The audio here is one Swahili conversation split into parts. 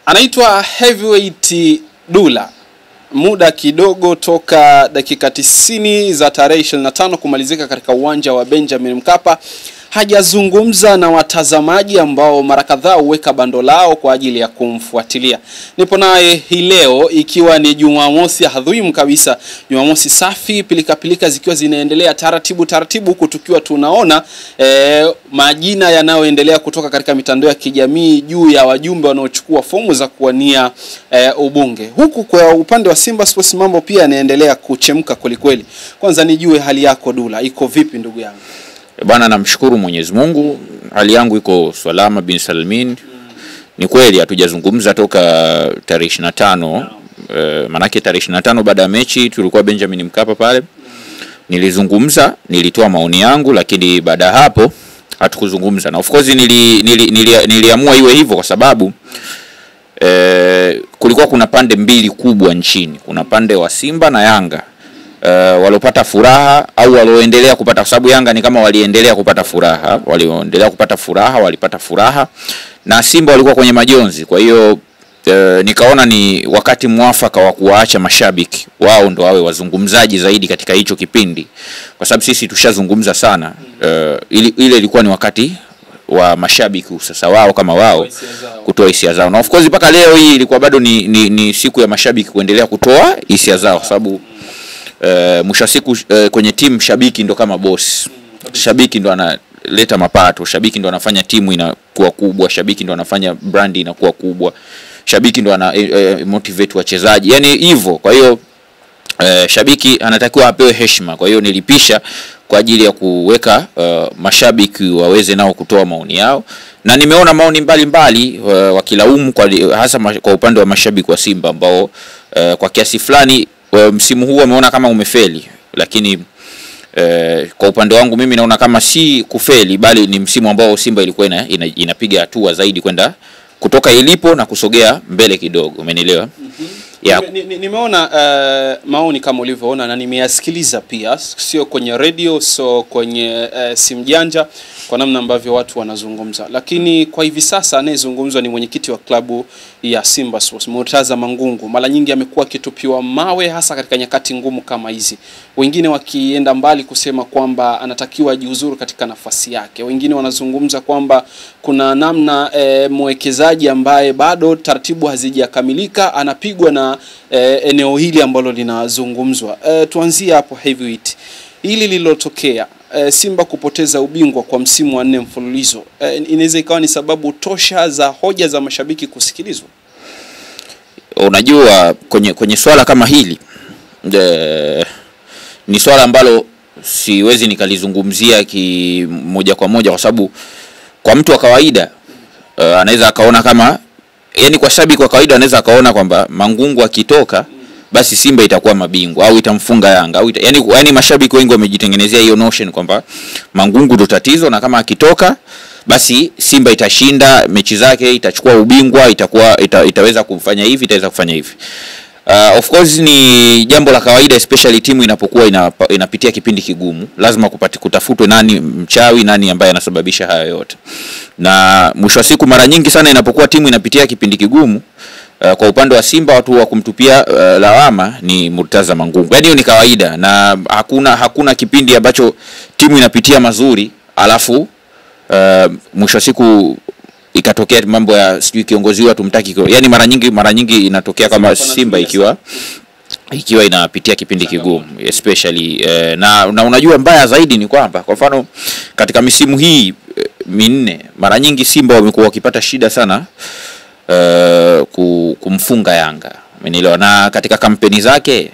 Anaitwa Heavyweight Dulla. Muda kidogo toka dakika 90 za tarehe 25 kumalizika katika uwanja wa Benjamin Mkapa, hajazungumza na watazamaji ambao mara kadhaa huweka bando lao kwa ajili ya kumfuatilia. Nipo naye hii leo ikiwa ni Jumamosi adhimu kabisa, Jumamosi safi, pilika zikiwa zinaendelea taratibu huku tukiwa tunaona majina yanayoendelea kutoka katika mitandao ya kijamii juu ya wajumbe wanaochukua fomu za kuwania ubunge. Huku kwa upande wa Simba Sports mambo pia yanaendelea kuchemka kweli. Kwanza nijue hali yako Dulla, iko vipi ndugu yangu? Bwana, namshukuru Mwenyezi Mungu, hali yangu iko salama bin salmin. Ni kweli hatujazungumza toka tarehe 25. Manake tarehe 25 baada ya mechi tulikuwa Benjamin Mkapa pale. Nilizungumza, nilitoa maoni yangu, lakini baada hapo hatukuzungumza. Na of course niliamua iwe hivyo kwa sababu kulikuwa kuna pande mbili kubwa nchini. Kuna pande wa Simba na Yanga. Walopata furaha au walioendelea kupata, sababu Yanga ni kama waliendelea kupata furaha, walipata furaha, na Simba walikuwa kwenye majonzi. Kwa hiyo nikaona ni wakati mwafaka wa kuwaacha mashabiki wao ndo wawe wazungumzaji zaidi katika hicho kipindi, kwa sababu sisi tushazungumza sana. Ile ilikuwa ni wakati wa mashabiki sasa wao kama wao kutoa hisia zao, na of course mpaka leo hii ilikuwa bado ni siku ya mashabiki kuendelea kutoa hisia zao, kwa sababu mwisho siku kwenye timu shabiki ndo kama boss. Shabiki ndo analeta mapato, shabiki ndo anafanya timu inakuwa kubwa, shabiki ndo anafanya brand inakuwa kubwa, shabiki ndo ana motivate wachezaji, yani hivyo. Kwa hiyo shabiki anatakiwa apewe heshima. Kwa hiyo nilipisha kwa ajili ya kuweka mashabiki waweze nao kutoa maoni yao, na nimeona maoni mbalimbali wakilaumu hasa kwa upande wa mashabiki wa Simba ambao kwa kiasi fulani msimu huu wameona kama umefeli, lakini kwa upande wangu mimi naona kama si kufeli, bali ni msimu ambao Simba ilikuwa inapiga hatua zaidi kwenda kutoka ilipo na kusogea mbele kidogo, umenielewa? Yeah. Nimeona maoni kama ulivyoona, na nimeyasikiliza pia, sio kwenye radio, so kwenye simu janja, kwa namna ambavyo watu wanazungumza. Lakini kwa hivi sasa anayezungumzwa ni mwenyekiti wa klabu ya Simba Sports, Murtaza Mangungu. Mara nyingi amekuwa akitupiwa mawe hasa katika nyakati ngumu kama hizi. Wengine wakienda mbali kusema kwamba anatakiwa ajiuzuru katika nafasi yake. Wengine wanazungumza kwamba kuna namna mwekezaji ambaye bado taratibu hazijakamilika anapigwa na eneo hili ambalo linazungumzwa. Tuanzie hapo Heavyweight. Hili lililotokea Simba kupoteza ubingwa kwa msimu wa 4 mfululizo, inaweza ikawa ni sababu tosha za hoja za mashabiki kusikilizwa? Unajua kwenye swala kama hili ni swala ambalo siwezi nikalizungumzia moja kwa moja, kwa sababu kwa mtu wa kawaida anaweza akaona kama, yani kwa shabiki wa kawaida anaweza akaona kwamba Mangungu akitoka basi Simba itakuwa mabingwa au itamfunga Yanga au yani mashabiki wengi wamejitengenezea hiyo notion kwamba Mangungu ndo tatizo, na kama akitoka basi Simba itashinda mechi zake, itachukua ubingwa, itaweza kufanya hivi, itaweza kufanya hivi. Of course ni jambo la kawaida, especially timu inapokuwa inapitia kipindi kigumu. Lazima kutafutwe nani mchawi, nani ambaye anasababisha haya yote. Na mwisho wa siku mara nyingi sana inapokuwa timu inapitia kipindi kigumu, kwa upande wa Simba watu wa kumtupia lawama ni Murtaza Mangungu. Yaani ni kawaida, na hakuna kipindi ambacho timu inapitia mazuri alafu mwisho wa siku ikatokea mambo ya sijui kiongozi wao tumtaki. Yani mara nyingi inatokea kama Simba ikiwa inapitia kipindi kigumu, especially na unajua mbaya zaidi ni kwamba kwa mfano katika misimu hii minne mara nyingi Simba wamekuwa wakipata shida sana kumfunga Yanga, umenielewa? Na katika kampeni zake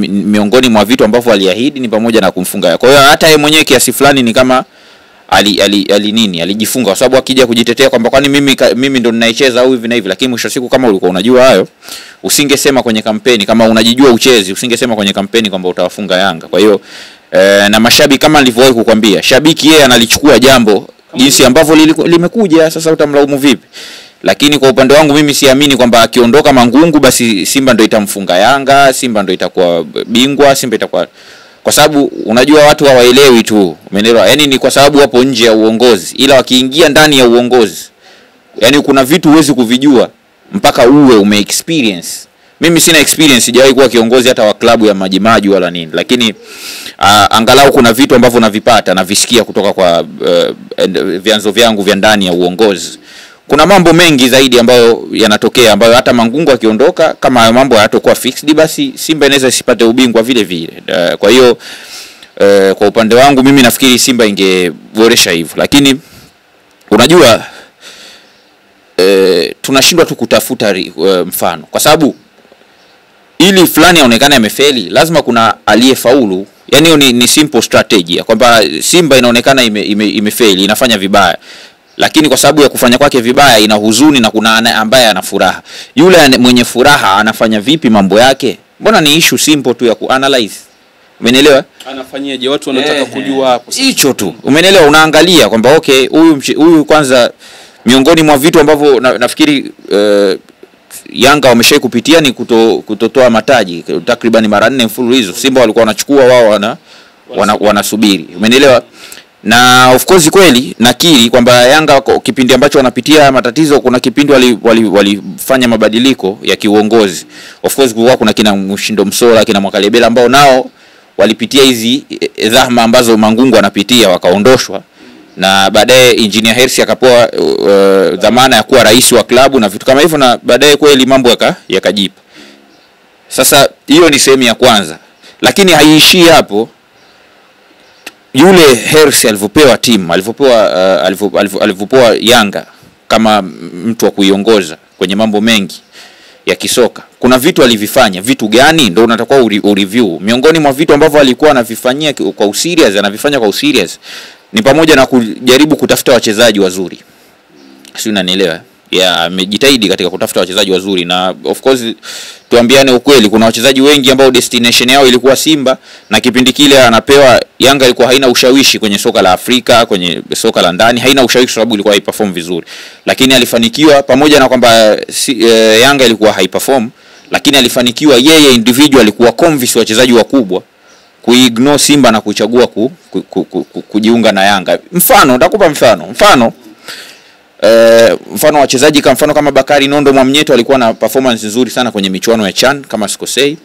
miongoni mwa vitu ambavyo aliahidi ni pamoja na kumfunga Yanga. Kwa hiyo hata yeye mwenyewe kiasi fulani ni kama alijifunga, kwa sababu akija kujitetea kwamba kwani mimi ndo ninaicheza au hivi na hivi, lakini mwisho siku kama ulikuwa unajua hayo usingesema kwenye kampeni. Kama unajijua uchezi usingesema kwenye kampeni kwamba utawafunga Yanga. Kwa hiyo na mashabiki kama nilivyowahi kukwambia, shabiki yeye analichukua jambo jinsi ambavyo limekuja, sasa utamlaumu vipi? Lakini kwa upande wangu mimi siamini kwamba akiondoka Mangungu basi Simba ndo itamfunga Yanga, Simba ndo itakuwa bingwa, Simba itakuwa, kwa sababu unajua watu hawaelewi tu, umeelewa? Yani ni kwa sababu wapo nje ya uongozi, ila wakiingia ndani ya uongozi yani kuna vitu huwezi kuvijua mpaka uwe umeexperience. Mimi sina experience, sijawahi kuwa kiongozi hata wa klabu ya Majimaji wala nini, lakini angalau kuna vitu ambavyo navipata na visikia kutoka kwa vyanzo vyangu vya ndani ya uongozi. Kuna mambo mengi zaidi ambayo yanatokea, ambayo hata Mangungu akiondoka, kama mambo hayatakuwa fixed, basi Simba inaweza isipate ubingwa vile vile. Kwa hiyo kwa upande wangu mimi nafikiri Simba ingeboresha hivyo, lakini unajua tunashindwa tu kutafuta mfano, kwa sababu ili fulani aonekane amefeli lazima kuna aliyefaulu. Yani hiyo ni simple strategy kwamba Simba inaonekana imefeli, inafanya vibaya, lakini kwa sababu ya kufanya kwake vibaya ina huzuni na kuna ambaye ana furaha. Yule mwenye furaha anafanya vipi mambo yake? Mbona ni issue simple tu ya kuanalyze. Umeelewa? Anafanyaje? Watu wanataka kujua hapo. Hicho tu. Umeelewa? Unaangalia kwamba okay, huyu kwanza miongoni mwa vitu ambavyo nafikiri Yanga wameshawahi kupitia ni kutotoa mataji takriban mara 4 mfululizo. Simba walikuwa wanachukua, wao wanasubiri. Umeelewa? Na of course kweli nakiri kwamba Yanga kipindi ambacho wanapitia matatizo, kuna kipindi walifanya mabadiliko ya kiuongozi. Of course kulikuwa kuna kina Mshindo Msola, kina Mwakalebela ambao nao walipitia hizi dhahma ambazo Mangungu anapitia, wakaondoshwa, na baadaye Engineer Hersi akapewa dhamana ya kuwa rais wa klabu na vitu kama hivyo, na baadaye kweli mambo yakajipa. Sasa hiyo ni sehemu ya kwanza, lakini haiishii hapo. Yule Hersi alivopewa timu, alivopewa Yanga kama mtu wa kuiongoza kwenye mambo mengi ya kisoka, kuna vitu alivifanya. Vitu gani? Ndio unatakiwa ureview. Miongoni mwa vitu ambavyo alikuwa anavifanyia kwa userious, anavifanya kwa userious, ni pamoja na kujaribu kutafuta wachezaji wazuri. Sio, unanielewa? Amejitahidi katika kutafuta wachezaji wazuri, na of course tuambiane ukweli, kuna wachezaji wengi ambao destination yao ilikuwa Simba, na kipindi kile anapewa Yanga ilikuwa haina ushawishi kwenye soka la Afrika, kwenye soka la ndani haina ushawishi sababu ilikuwa haiperform vizuri, lakini alifanikiwa. Pamoja na kwamba Yanga ilikuwa haiperform, lakini alifanikiwa yeye individual alikuwa convince wachezaji wakubwa kuignore Simba na kuchagua kujiunga na Yanga. Nitakupa mfano wachezaji kama Bakari Nondo Mwamnyeto alikuwa na performance nzuri sana kwenye michuano ya CHAN kama sikosei,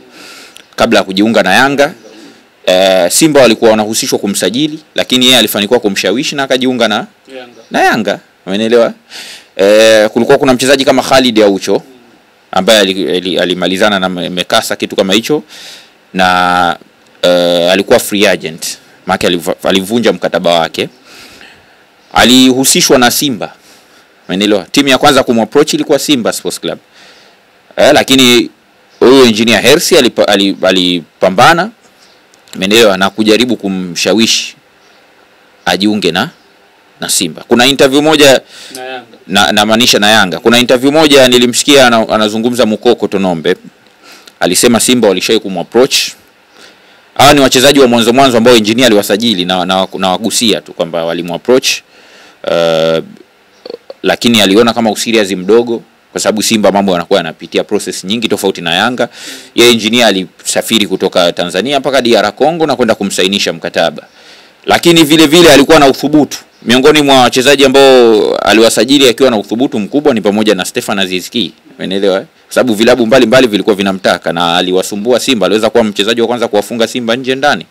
kabla ya kujiunga na Yanga. Simba walikuwa wanahusishwa kumsajili, lakini yeye alifanikiwa kumshawishi na akajiunga na Yanga. Umeelewa? Kulikuwa kuna mchezaji kama Khalid Aucho ambaye alimalizana na Mekasa kitu kama hicho, na alikuwa free agent, maana alivunja mkataba wake. Alihusishwa na Simba. Umeelewa? Timu ya kwanza kumapproach ilikuwa Simba Sports Club. Lakini huyo Engineer Hersi alipambana, umeelewa, na kujaribu kumshawishi ajiunge na Simba. Kuna interview moja na maanisha na Yanga. Kuna interview moja nilimsikia anazungumza Mukoko Tonombe. Alisema Simba walishai kumapproach. Hawa ni wachezaji wa mwanzo ambao Engineer aliwasajili na wagusia tu kwamba walimapproach, lakini aliona kama userious mdogo, kwa sababu Simba mambo yanakuwa yanapitia process nyingi tofauti na Yanga. Yeye Engineer alisafiri kutoka Tanzania mpaka DR Congo na kwenda kumsainisha mkataba, lakini vile vile alikuwa na uthubutu. Miongoni mwa wachezaji ambao aliwasajili akiwa na uthubutu mkubwa ni pamoja na Stefan Aziz Ki. Umeelewa? Kwa sababu vilabu mbalimbali vilikuwa vinamtaka na aliwasumbua Simba. Aliweza kuwa mchezaji wa kwanza kuwafunga Simba nje ndani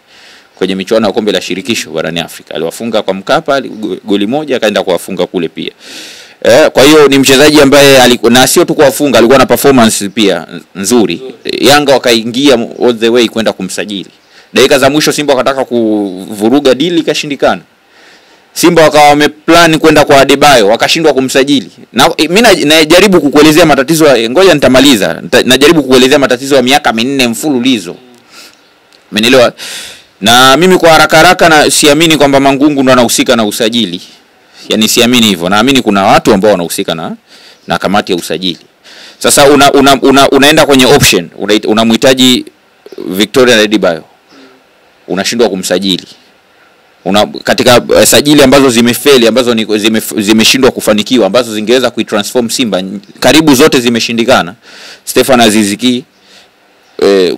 kwenye michuano ya kombe la shirikisho barani Afrika. Aliwafunga kwa Mkapa goli moja, akaenda kuwafunga kule pia. Kwa hiyo ni mchezaji ambaye na sio tu kuwafunga, alikuwa na performance pia nzuri. Yanga wakaingia all the way kwenda kumsajili. Dakika za mwisho Simba wakataka kuvuruga deal, ikashindikana. Simba wakawa wameplan kwenda kwa Adebayo, wakashindwa kumsajili. Na mimi najaribu kukuelezea matatizo, ngoja nitamaliza. Najaribu kukuelezea matatizo ya miaka 4 mfululizo. Umeelewa? Na mimi kwa haraka na siamini kwamba Mangungu ndo anahusika na usajili. Yaani siamini hivyo. Naamini kuna watu ambao wanahusika na kamati ya usajili. Sasa unaenda kwenye option, unamhitaji Victoria Adebayo, unashindwa kumsajili. Katika sajili ambazo zimefeli, ambazo zimeshindwa kufanikiwa, ambazo zingeweza kuitransform Simba, karibu zote zimeshindikana. Stefan Aziz Ki,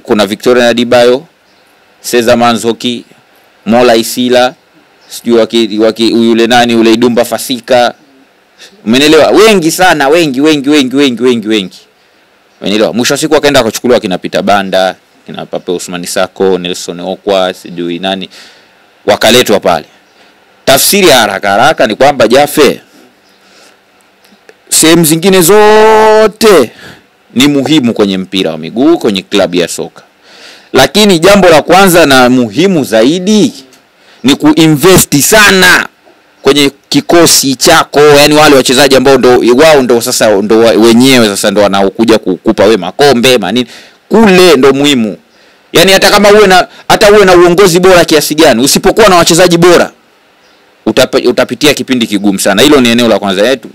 kuna Victoria Adebayo, Cesar Manzoki, Mola Isila, sijui yule nani ule Idumba Fasika, Umeelewa? Wengi sana, wengi. Umeelewa? Mwisho siku akaenda akachukuliwa kina Peter Banda, kina Pape Ousmane Sako, Nelson Okwa, sijui nani, wakaletwa pale. Tafsiri ya haraka ni kwamba Jafe, sehemu zingine zote ni muhimu kwenye mpira wa miguu, kwenye klabu ya soka. Lakini jambo la kwanza na muhimu zaidi ni kuinvest sana kwenye kikosi chako, yani wale wachezaji ambao ndo sasa ndo wenyewe sasa ndo wanaokuja kukupa we makombe manini, kule ndo muhimu. Yani hata kama uwe na uongozi bora kiasi gani, usipokuwa na wachezaji bora utapitia kipindi kigumu sana. Hilo ni eneo la kwanza yetu.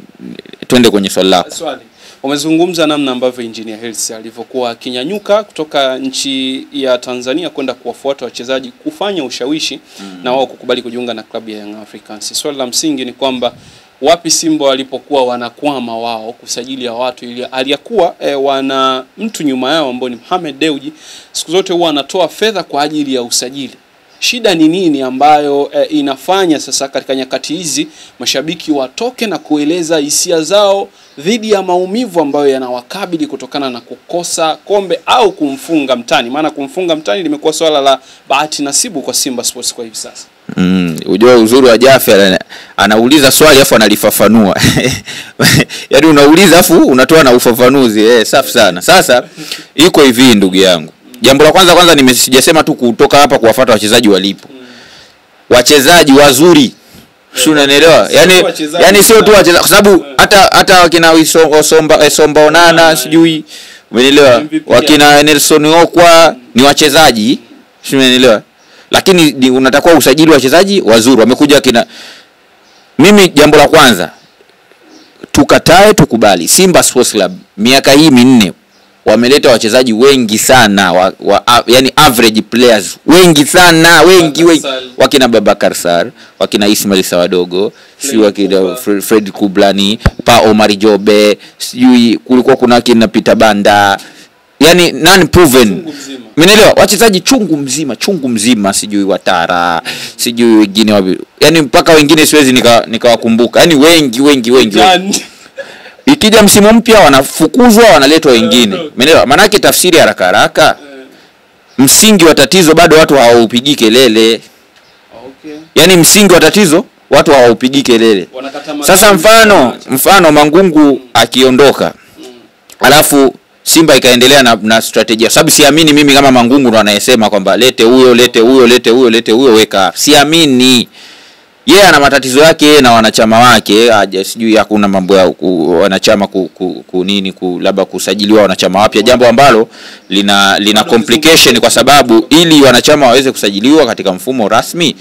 Twende kwenye swali lako. Umezungumza namna ambavyo Engineer Hersi alivyokuwa kinyanyuka kutoka nchi ya Tanzania kwenda kuwafuata wachezaji, kufanya ushawishi na wao kukubali kujiunga na klabu ya Young Africans. Swali la msingi ni kwamba wapi Simba walipokuwa wanakwama wao kusajili ya watu, ili aliyakuwa wana mtu nyuma yao ambao ni Mohamed Dewji, siku zote huwa anatoa fedha kwa ajili ya usajili. Shida ni nini ambayo inafanya sasa katika nyakati hizi mashabiki watoke na kueleza hisia zao dhidi ya maumivu ambayo yanawakabili kutokana na kukosa kombe au kumfunga mtani? Maana kumfunga mtani limekuwa swala la bahati nasibu kwa Simba Sports kwa hivi sasa. Unajua uzuri wa Jaffer, anauliza swali afu analifafanua. Yaani unauliza afu unatoa na ufafanuzi. Safi sana. Sasa iko hivi ndugu yangu. Jambo la kwanza nimesijasema tu kutoka hapa kuwafuata wachezaji walipo. Wachezaji wazuri. Sio, unanielewa? Yaani sio tu wachezaji, kwa sababu hata wakina Somba Onana sijui, umeelewa? Wakina Nelson Okwa ni wachezaji. Sio, unanielewa? Lakini unatakiwa usajili wachezaji wazuri. Wamekuja kina, mimi jambo la kwanza tukatae tukubali, Simba Sports Club miaka hii 4 wameleta wachezaji wengi sana yani average players wengi sana, wengi. Wakina Babakar Sar, wakina Ismail Sawadogo, si wakina Fred Kublani, Pa Omar Jobe, sijui kulikuwa kuna kina Peter Banda, yani non proven. Umeelewa? Wachezaji chungu mzima, sijui Watara, sijui wengine yani mpaka wengine siwezi nikawakumbuka. Yani wengi. Ikija msimu mpya wanafukuzwa, wanaletwa wengine. Umeelewa? Maana yake tafsiri haraka msingi wa tatizo bado watu hawaupigi kelele. Yani msingi wa tatizo watu hawaupigi kelele. Sasa mfano Mangungu akiondoka, alafu Simba ikaendelea na strategia. Sababu siamini mimi kama Mangungu ndo anayesema kwamba lete huyo weka. Siamini. Yeye ana matatizo yake na wanachama wake, sijui hakuna mambo ya wanachama labda kusajiliwa wanachama wapya, jambo ambalo lina complication, kwa sababu ili wanachama waweze kusajiliwa katika mfumo rasmi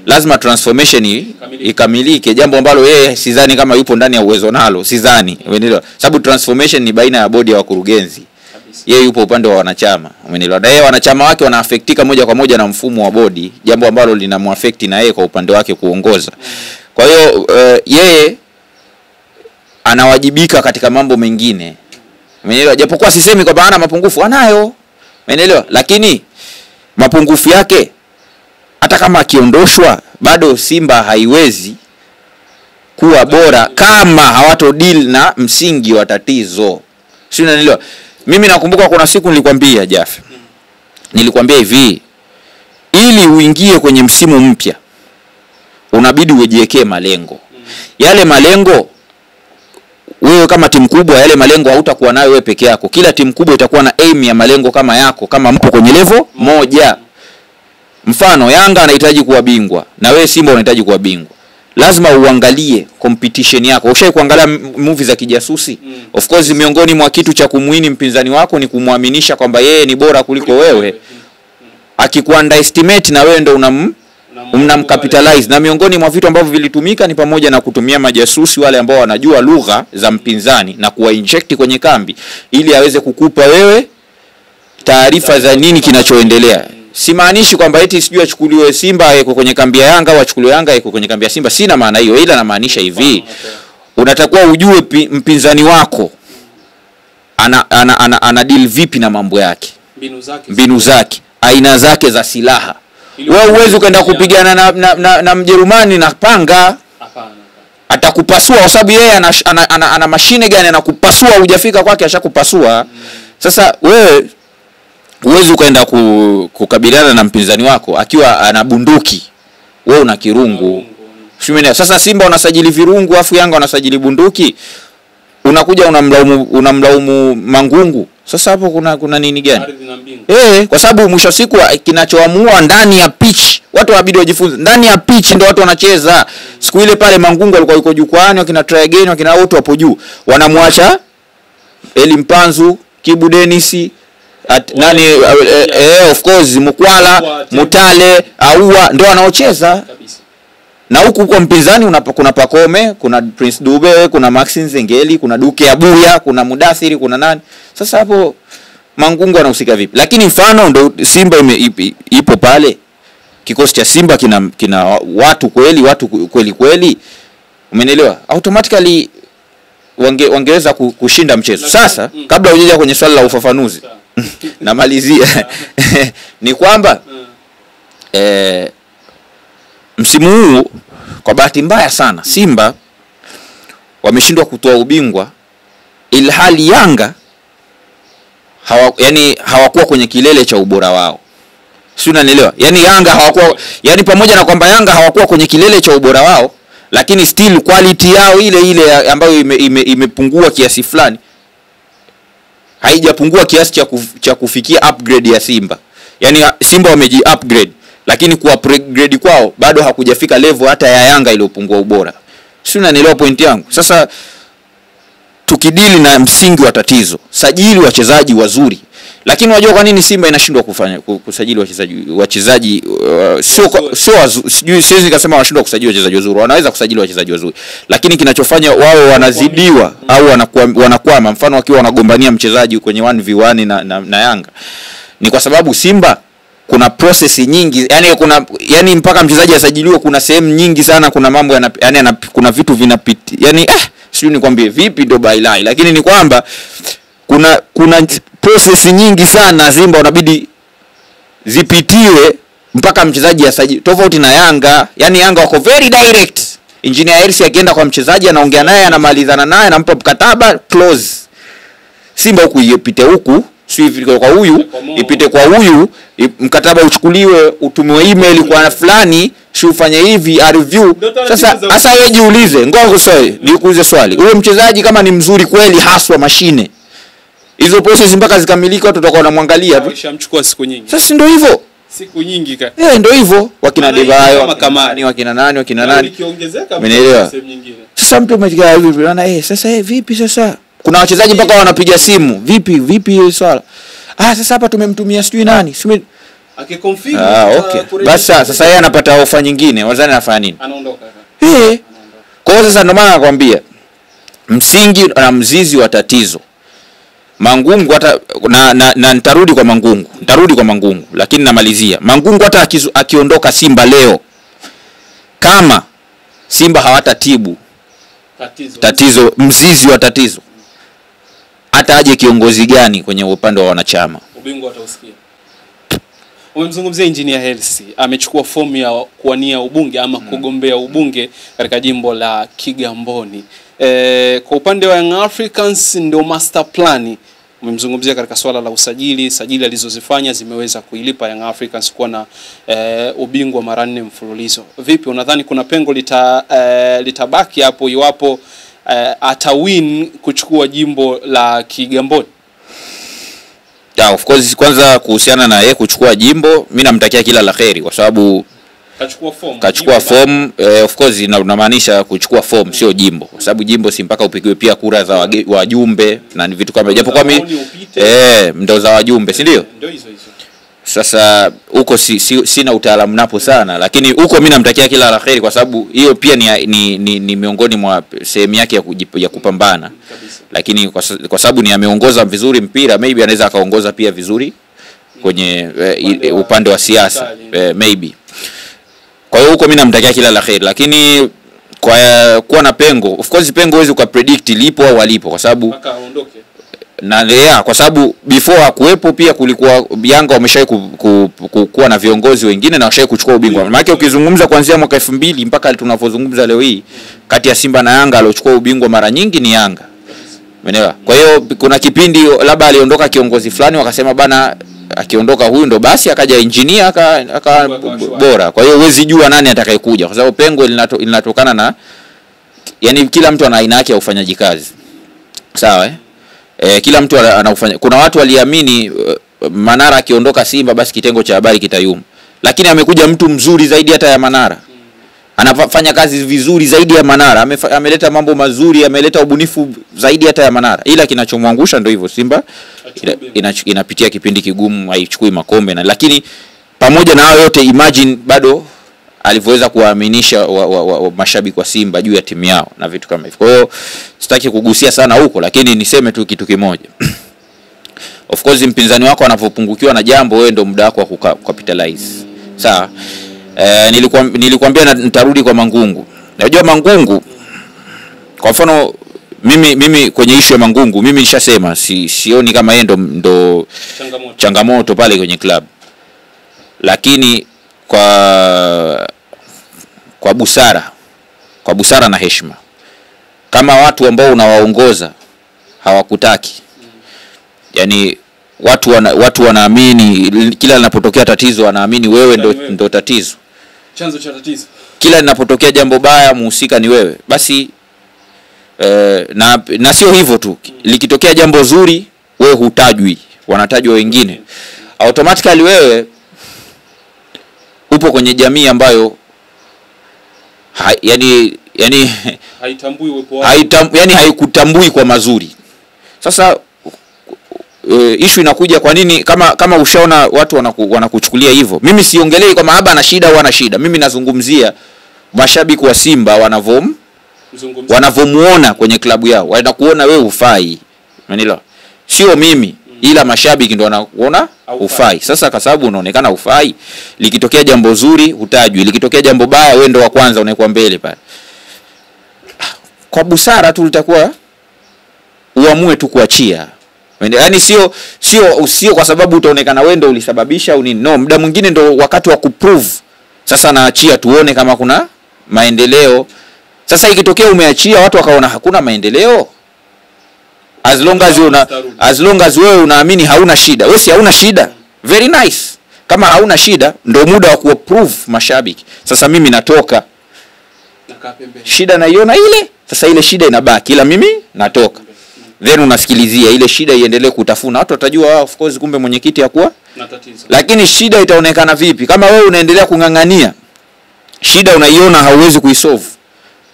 lazima transformation ikamilike, jambo ambalo yeye sidhani kama yupo ndani ya uwezo nalo, sidhani. Umeelewa? Sababu transformation ni baina ya bodi ya wakurugenzi. Yeye yupo upande wa wanachama. Umeelewa? Na yeye wanachama wake wanaafektika moja kwa moja na mfumo wa bodi, jambo ambalo linamuaffect na yeye kwa upande wake kuongoza. Kwa hiyo yeye anawajibika katika mambo mengine. Umeelewa? Japokuwa sisemi kwamba hana mapungufu, anayo. Umeelewa? Lakini mapungufu yake hata kama akiondoshwa bado Simba haiwezi kuwa bora kama hawato deal na msingi wa tatizo. Sio, unanielewa? Mimi nakumbuka kuna siku nilikwambia Jaffe. Nilikwambia hivi, ili uingie kwenye msimu mpya unabidi ujiwekee malengo. Yale malengo wewe kama timu kubwa, yale malengo hautakuwa nayo wewe peke yako. Kila timu kubwa itakuwa na aim ya malengo kama yako, kama mpo kwenye level moja. Mfano Yanga anahitaji kuwa bingwa na wewe Simba unahitaji kuwa bingwa. Lazima uangalie competition yako. Ushawahi kuangalia movie za kijasusi? Of course miongoni mwa kitu cha kumuini mpinzani wako ni kumuaminisha kwamba yeye ni bora kuliko wewe. Akikuunderestimate na wewe ndo unamcapitalize. Na miongoni mwa vitu ambavyo vilitumika ni pamoja na kutumia majasusi wale ambao wanajua lugha za mpinzani na kuwa inject kwenye kambi ili aweze kukupa wewe taarifa za nini kinachoendelea. Simaanishi kwamba eti sijui achukuliwe Simba yuko kwenye kambi ya Yanga au achukuliwe Yanga yuko kwenye kambi ya Simba. Sina maana hiyo, ila namaanisha hivi. Unatakiwa ujue mpinzani wako ana deal vipi na mambo yake, mbinu zake, aina zake za silaha. Wewe uwezi ukaenda kupigana na Mjerumani na panga. atakupasua kwa sababu yeye ana mashine gani anakupasua, hujafika kwake ashakupasua. Sasa wewe huwezi ukaenda kukabiliana na mpinzani wako akiwa ana bunduki, wewe una kirungu. Sasa Simba unasajili virungu afu Yanga unasajili bunduki, unakuja unamlaumu Mangungu. Sasa hapo kuna nini gani? Kwa sababu mwisho siku kinachoamua ndani ya pitch, watu wabidi wajifunze ndani ya pitch ndio watu wanacheza. Siku ile pale Mangungu alikuwa yuko jukwani, wakina try again, wakina wote wapo juu, wanamwacha Eli Mpanzu, Kibu Dennis, nani of course Mukwala, Mutale, Aua ndio wanaocheza kabisa. Na huko mpinzani kuna Pakome, kuna Prince Dube, kuna Maxine Zengeli, kuna Duke Abuya, kuna Mudathiri, kuna nani. Sasa hapo Mangungu anahusika vipi? Lakini mfano ndo Simba ipo pale. Kikosi cha Simba kina watu kweli. Umenielewa? Automatically wangeweza kushinda mchezo. Sasa kabla hujaja kwenye swali la ufafanuzi namalizia ni kwamba msimu huu kwa bahati mbaya sana Simba wameshindwa kutoa ubingwa, ilhali Yanga hawakuwa kwenye kilele cha ubora wao. Si unanielewa? Yanga hawakuwa, pamoja na kwamba Yanga hawakuwa kwenye kilele cha ubora wao, lakini still quality yao ile ambayo imepungua kiasi fulani, haijapungua kiasi cha kufikia upgrade ya Simba. Simba wameji upgrade, lakini ku upgrade kwao bado hakujafika level hata ya Yanga iliyopungua ubora. Si unanielewa point yangu? Sasa tukidili na msingi wa tatizo, sajili wachezaji wazuri. Lakini unajua kwa nini Simba inashindwa kusajili wachezaji siwezi nikasema wanashindwa kusajili wachezaji wazuri. Wanaweza kusajili wachezaji wazuri, lakini kinachofanya wao wanazidiwa au wanakwama, mfano wakiwa wanagombania mchezaji kwenye 1v1 na Yanga, ni kwa sababu Simba kuna process nyingi, mpaka mchezaji asajiliwe kuna sehemu nyingi sana, kuna mambo kuna vitu vinapita, sijui nikwambie vipi ndo bailai, lakini ni kwamba kuna process nyingi sana Simba unabidi zipitiwe mpaka mchezaji asajiliwe, tofauti na Yanga. Yanga wako very direct. Engineer Hersi akienda kwa mchezaji anaongea naye, anamalizana naye, anampa mkataba close. Simba huku ipite huku, sio kwa huyu ipite kwa huyu, mkataba uchukuliwe, utumiwe email kwa fulani, sio ufanye hivi a review. Sasa wewe jiulize, ngoja nikuulize swali, huyo mchezaji kama ni mzuri kweli haswa mashine, hizo process mpaka zikamilika watu tutakuwa wanamwangalia tu, ishamchukua siku nyingi. Sasa ndio hivyo, siku nyingi ndio hivyo, wakina Debayo wakina nani ikiongezeka sehemu nyingine. Sasa mtu umefikia hivi bwana, sasa vipi sasa? Kuna wachezaji mpaka wanapiga simu, vipi swala? Sasa hapa tumemtumia sijui nani, akiconfirm okay. Basi sasa yeye anapata ofa nyingine, wazani anafanya nini? Anaondoka. Kwa hiyo sasa ndio maana nakwambia msingi na mzizi wa tatizo Mangungu, hata na nitarudi kwa Mangungu, lakini namalizia Mangungu. Hata akiondoka Simba leo, kama Simba hawatatibu tatizo mzizi wa tatizo, hata aje kiongozi gani kwenye upande wa wanachama, ubingwa atausikia. Umemzungumzia Engineer Hersi, amechukua fomu ya kuwania ubunge ama kugombea ubunge katika jimbo la Kigamboni. Kwa upande wa Young Africans ndio master plan. Umemzungumzia katika swala la sajili alizozifanya zimeweza kuilipa Young Africans kuwa na ubingwa mara 4 mfululizo. Vipi, unadhani kuna pengo litabaki hapo iwapo atawin kuchukua jimbo la Kigamboni? Of course, kwanza kuhusiana na yeye kuchukua jimbo, mimi namtakia kila la kheri kwa sababu kachukua form. Of course inamaanisha kuchukua form, sio jimbo, kwa sababu jimbo si mpaka upigiwe pia kura za wajumbe na vitu kama, japo kwa mimi ndo za wajumbe, si ndio? Ndio hizo. Sasa huko sina utaalamu napo sana, lakini huko mimi namtakia kila la kheri kwa sababu hiyo pia ni miongoni mwa sehemu yake ya kupambana kabisa. Lakini kwa sababu ni ameongoza vizuri mpira, maybe anaweza akaongoza pia vizuri kwenye upande wa siasa, maybe. Kwa hiyo huko mimi namtakia kila la kheri, lakini kwa kuwa na pengo, of course pengo huwezi kupredict lipo au halipo, kwa sababu mpaka aondoke. na kwa sababu before hakuwepo pia kulikuwa Yanga wameshawahi kuwa na viongozi wengine na washawahi kuchukua ubingwa. Maana ukizungumza kuanzia mwaka 2000 mpaka tunapozungumza leo hii, kati ya Simba na Yanga aliochukua ubingwa mara nyingi ni Yanga. Umeelewa? Kwa hiyo kuna kipindi labda aliondoka kiongozi fulani wakasema bana akiondoka huyu ndo basi, akaja engineer aka bora. Kwa hiyo huwezi jua nani atakayekuja kwa sababu pengo linatokana na, yani kila mtu ana aina yake ya ufanyaji kazi. Sawa kila mtu anaufanya. Kuna watu waliamini Manara akiondoka Simba basi kitengo cha habari kitayumba. Lakini amekuja mtu mzuri zaidi hata ya Manara. Anafanya kazi vizuri zaidi ya Manara. Ameleta mambo mazuri, ameleta ubunifu zaidi hata ya Manara. Ila kinachomwangusha ndio hivyo, Simba inapitia kipindi kigumu, haichukui makombe na, lakini pamoja na hayo yote imagine bado alivyoweza kuwaaminisha mashabiki wa Simba juu ya timu yao na vitu kama hivyo. Kwa hiyo sitaki kugusia sana huko, lakini niseme tu kitu kimoja. Of course mpinzani wako anapopungukiwa na jambo, wewe ndio muda wako wa kucapitalize. Sawa? Nilikwambia nitarudi kwa Mangungu. Unajua Mangungu, kwa mfano mimi kwenye issue ya Mangungu mimi nishasema sioni kama yeye ndo changamoto pale kwenye club. Lakini kwa busara na heshima, kama watu ambao unawaongoza hawakutaki, yani watu wanaamini kila linapotokea tatizo wanaamini wewe ndo tatizo, chanzo cha tatizo, kila linapotokea jambo baya muhusika ni wewe, basi na sio hivyo tu, likitokea jambo zuri wewe hutajwi, wanatajwa wengine, automatically wewe upo kwenye jamii ambayo yani haitambui uwepo wako, yani haikutambui kwa mazuri. Sasa issue inakuja, kwa nini kama ushaona watu wanakuchukulia hivyo? Mimi siongelei kama haba ana shida au ana shida. Mimi nazungumzia mashabiki wa Simba wanavomuona kwenye klabu yao, wanakuona wewe ufai. Umeelewa? Sio mimi, ila mashabiki ndio wanaona ufai. Sasa kwa sababu unaonekana ufai, likitokea jambo zuri hutajwi, likitokea jambo baya wewe ndio wa kwanza unaikuwa mbele pale. Kwa busara tu litakuwa uamue tu kuachia. Yaani sio kwa sababu utaonekana wewe ndio ulisababisha au nini. No, muda mwingine ndio wakati wa kuprove. Sasa naachia tuone kama kuna maendeleo. Sasa ikitokea umeachia watu wakaona hakuna maendeleo, as long as wewe unaamini hauna shida, wewe si hauna shida, very nice. Kama hauna shida ndio muda wa kuprove mashabiki. Sasa mimi natoka, shida naiona ile, sasa ile shida inabaki, ila mimi natoka. Then unasikilizia ile shida iendelee kutafuna, watu watajua of course kumbe mwenyekiti hakuwa na tatizo. Lakini shida itaonekana vipi kama wewe unaendelea kungangania shida, unaiona hauwezi kuisolve,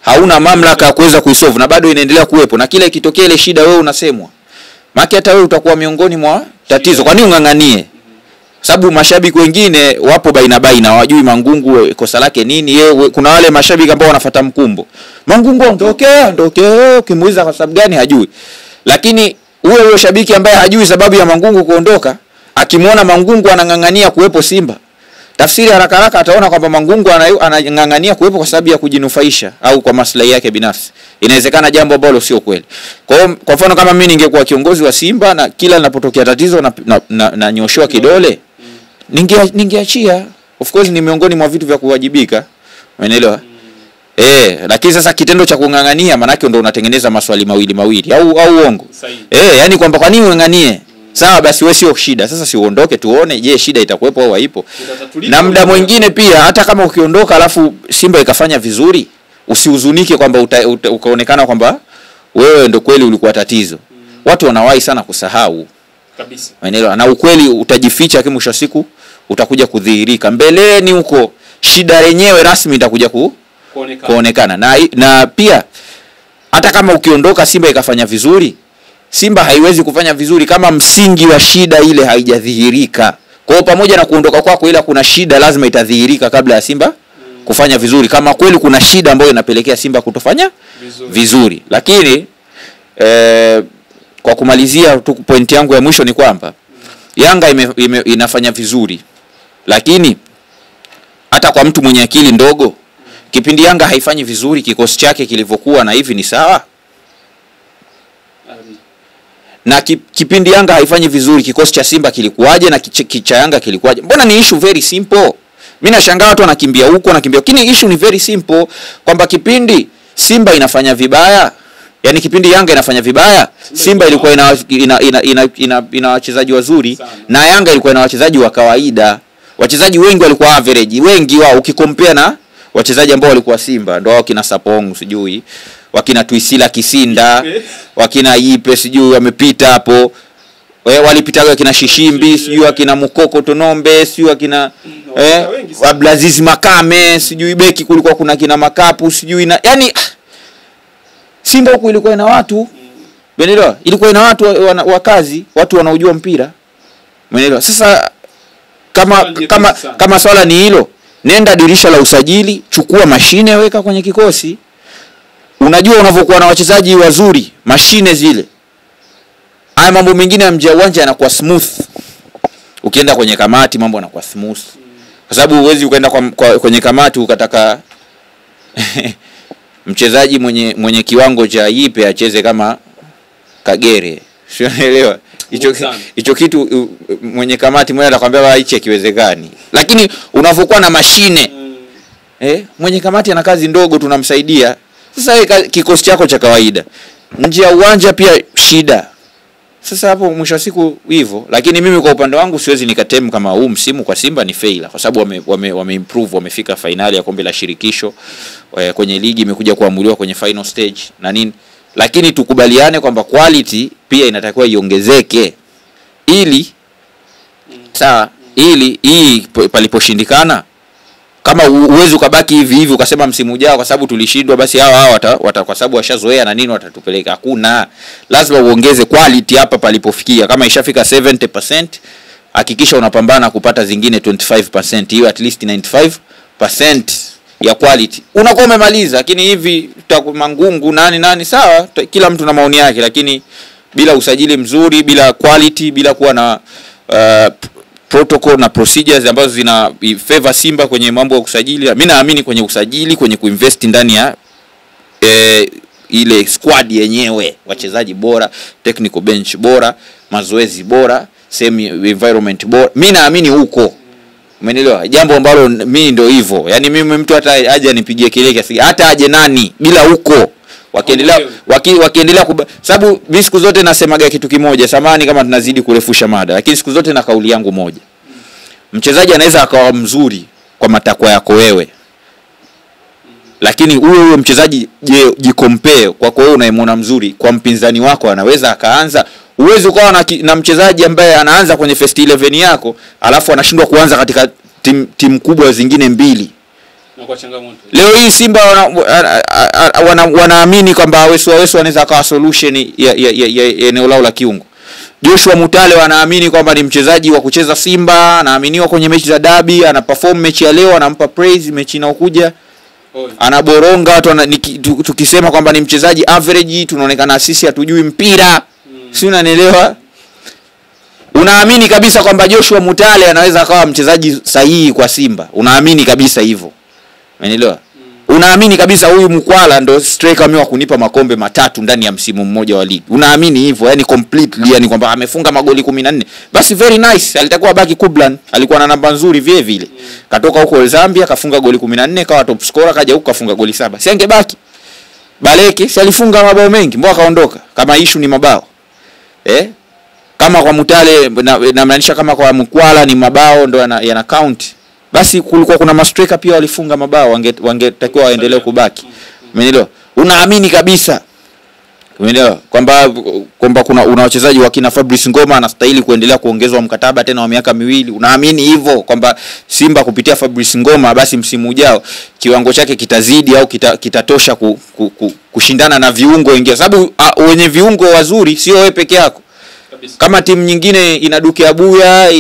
hauna mamlaka ya kuweza kuisolve na bado inaendelea kuwepo, na kila ikitokea ile shida wewe unasemwa, maana hata wewe utakuwa miongoni mwa tatizo. Kwa nini unganganie? Sababu mashabiki wengine wapo baina hawajui Mangungu kosa lake nini. Kuna wale mashabiki ambao wanafuata mkumbo, Mangungu ondokea, ukimuuliza kwa sababu gani hajui. Lakini huyo shabiki ambaye hajui sababu ya Mangungu kuondoka, akimwona Mangungu anangangania kuwepo Simba, tafsiri haraka ataona kwamba Mangungu anangangania kuwepo kwa sababu ya kujinufaisha au kwa maslahi yake binafsi. Inawezekana jambo ambalo sio kweli. Kwa mfano kama mimi ningekuwa kiongozi wa Simba na kila linapotokea tatizo na nyoshoa kidole, ningeachia. Of course ni miongoni mwa vitu vya kuwajibika. Umeelewa? Lakini sasa kitendo cha kungangania maana yake ndio unatengeneza maswali mawili au uongo. Yani kwamba kwa nini unganganie? Sawa basi wewe sio shida. Sasa si uondoke tuone je shida itakuwepo au haipo. Na muda mwingine pia hata kama ukiondoka alafu Simba ikafanya vizuri, usihuzunike kwamba ukaonekana kwamba wewe ndio kweli ulikuwa tatizo. Watu wanawahi sana kusahau kabisa. Unaelewa? Na ukweli utajificha kwa mwisho siku utakuja kudhihirika. Mbeleni huko shida yenyewe rasmi itakuja kuonekana. Na pia hata kama ukiondoka Simba ikafanya vizuri, Simba haiwezi kufanya vizuri kama msingi wa shida ile haijadhihirika. Kwa hiyo pamoja na kuondoka kwako, ila kuna shida lazima itadhihirika kabla ya Simba kufanya vizuri, kama kweli kuna shida ambayo inapelekea Simba kutofanya vizuri. Lakini kwa kumalizia tu point yangu ya mwisho ni kwamba Yanga inafanya vizuri, lakini hata kwa mtu mwenye akili ndogo, kipindi Yanga haifanyi vizuri kikosi chake kilivyokuwa na hivi ni sawa. Na kipindi Yanga haifanyi vizuri, kikosi cha Simba kilikuwaje na cha Yanga kilikuwaje? Mbona ni issue very simple. Mimi nashangaa watu wanakimbia huko wanakimbia. Lakini issue ni very simple kwamba kipindi Simba inafanya vibaya, yani kipindi Yanga inafanya vibaya, Simba ilikuwa ina wachezaji wazuri na Yanga ilikuwa ina wachezaji wa kawaida. Wachezaji wengi walikuwa average, wengi wao ukikompare na wachezaji ambao walikuwa Simba, ndio wakina Sapong sijui, wakina Tuisila Kisinda, wakina Ipe sijui wamepita hapo. Walipitaga wakina Shishimbi, sijui wakina Mukoko Tonombe, sijui wakina Abdulaziz Makame, sijui beki kulikuwa kuna kina Makapu, sijui na yani Simba huko ilikuwa ina watu. Umeelewa? Ilikuwa ina watu wa kazi, watu wanaojua mpira. Umeelewa? Sasa kama swala ni hilo, nenda dirisha la usajili, chukua mashine weka kwenye kikosi. Unajua unavokuwa na wachezaji wazuri, mashine zile, haya mambo mengine ya mje uwanja yanakuwa smooth. Ukienda kwenye kamati mambo yanakuwa smooth. Kwa sababu huwezi ukaenda kwenye kamati ukataka mchezaji mwenye kiwango cha Ipe acheze kama Kagere. Sio, unaelewa? Hicho kitu mwenye kamati mwenye atakwambia hichi kiwezekani. Lakini unavokuwa na mashine mwenye kamati ana kazi ndogo tunamsaidia. Sasa kikosi chako cha kawaida, nje ya uwanja pia shida. Sasa hapo mwisho wa siku hivyo. Lakini mimi kwa upande wangu siwezi nikatem kama huu msimu kwa Simba ni failure, kwa sababu wame improve, wamefika finali ya kombe la shirikisho, kwenye ligi imekuja kuamuliwa kwenye final stage na nini. Lakini tukubaliane kwamba quality pia inatakiwa iongezeke ili hii paliposhindikana, kama uwezo ukabaki hivi ukasema msimu ujao kwa sababu tulishindwa basi hao kwa sababu washazoea na nini watatupeleka. Hakuna, lazima uongeze quality hapa palipofikia. Kama ishafika 70%, hakikisha unapambana kupata zingine 25%, hiyo at least 95% ya quality unakuwa umemaliza. Lakini hivi mangungu nani sawa, kila mtu na maoni yake, lakini bila usajili mzuri, bila quality, bila kuwa na protocol na procedures ambazo zina favor Simba kwenye mambo ya usajili. Mimi naamini kwenye usajili, kwenye kuinvest ndani ya ile squad yenyewe, wachezaji bora, technical bench bora, mazoezi bora, semi environment bora. Mimi naamini huko. Umeelewa? Jambo ambalo mimi ndio hivyo. Yaani mimi mtu hata aje nipigie kelele kiasi, hata aje nani bila huko. Wakiendelea sababu mimi siku zote nasemaga kitu kimoja, samani kama tunazidi kurefusha mada, lakini siku zote na kauli yangu moja. Mchezaji anaweza akawa mzuri kwa matakwa yako wewe, lakini huyo mchezaji jicompare kwa wewe unayemwona mzuri kwa mpinzani wako, anaweza akaanza. Uwezo ukawa na mchezaji ambaye anaanza kwenye first 11 yako alafu anashindwa kuanza katika timu kubwa zingine mbili. Na kwa changamoto. Leo hii Simba wanaamini kwamba Wesu anaweza akawa solution ya eneo lao la kiungo. Joshua Mutale wanaamini kwamba ni mchezaji wa kucheza Simba, anaaminiwa kwenye mechi za derby, ana perform mechi ya leo, anampa praise mechi inayokuja. Anaboronga watu tukisema kwamba ni mchezaji average, tunaonekana sisi hatujui mpira. Si unanielewa? Unaamini kabisa kwamba Joshua Mutale anaweza akawa mchezaji sahihi kwa Simba. Unaamini kabisa hivyo. Umeelewa? Unaamini kabisa huyu Mkwala ndo striker amewa kunipa makombe 3 ndani ya msimu mmoja wa ligi. Unaamini hivyo, yani completely, yani kwamba amefunga magoli 14. Basi very nice, alitakuwa baki Kublan, alikuwa na namba nzuri vile vile. Katoka huko Zambia kafunga goli 14, kawa top scorer, kaja huko kafunga goli 7. Si angebaki. Baleke si alifunga mabao mengi, mbona kaondoka? Kama issue ni mabao. Kama kwa Mutale na maanisha kama kwa Mkwala ni mabao ndo yana count. Basi kulikuwa kuna mastreka pia walifunga mabao, wangetakiwa waendelee kubaki. Umeelewa? Unaamini kabisa. Umeelewa? Kwamba una wachezaji wa kina Fabrice Ngoma anastahili kuendelea kuongezwa mkataba tena wa miaka 2. Unaamini hivyo kwamba Simba kupitia Fabrice Ngoma basi msimu ujao kiwango chake kitazidi au kitatosha kushindana na viungo wengine, sababu wenye viungo wazuri sio wewe peke yako. Kama timu nyingine ina Duke Abuya